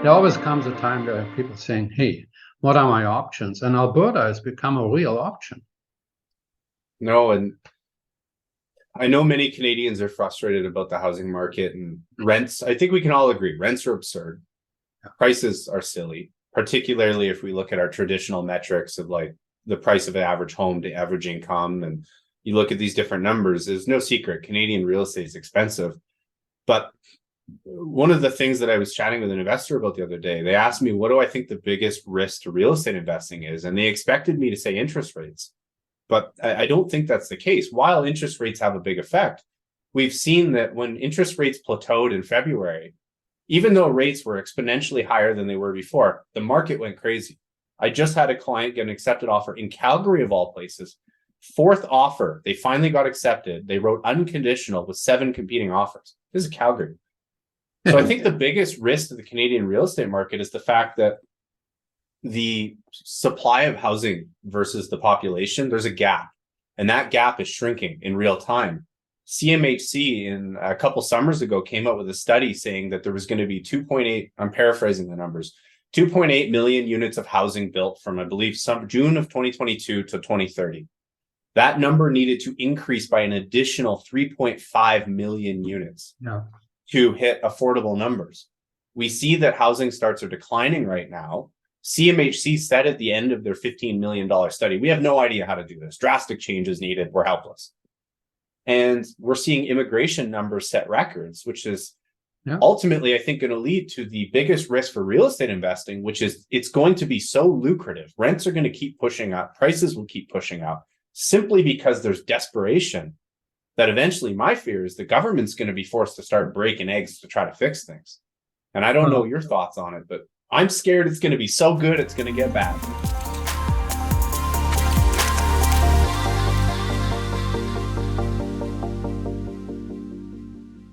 There always comes a time where people saying, hey, what are my options? And Alberta has become a real option. No, and I know many Canadians are frustrated about the housing market and rents. I think we can all agree rents are absurd. Prices are silly, particularly if we look at our traditional metrics of like the price of an average home to average income. And you look at these different numbers, there's no secret. Canadian real estate is expensive. But one of the things that I was chatting with an investor about the other day, they asked me, what do I think the biggest risk to real estate investing is? And they expected me to say interest rates. But I don't think that's the case. While interest rates have a big effect, we've seen that when interest rates plateaued in February, even though rates were exponentially higher than they were before, the market went crazy. I just had a client get an accepted offer in Calgary, of all places. Fourth offer, they finally got accepted. They wrote unconditional with 7 competing offers. This is Calgary. So I think the biggest risk to the Canadian real estate market is the fact that the supply of housing versus the population, there's a gap, and that gap is shrinking in real time. CMHC in a couple summers ago came out with a study saying that there was going to be 2.8, I'm paraphrasing the numbers, 2.8 million units of housing built from, I believe, June of 2022 to 2030. That number needed to increase by an additional 3.5 million units to hit affordable numbers. We see that housing starts are declining right now. CMHC said at the end of their $15 million study, we have no idea how to do this. Drastic changes needed. We're helpless. And we're seeing immigration numbers set records, which is ultimately, I think, going to lead to the biggest risk for real estate investing, which is it's going to be so lucrative. Rents are going to keep pushing up. Prices will keep pushing up simply because there's desperation that eventually my fear is the government's going to be forced to start breaking eggs to try to fix things. And I don't know your thoughts on it, but I'm scared it's going to be so good, it's going to get bad.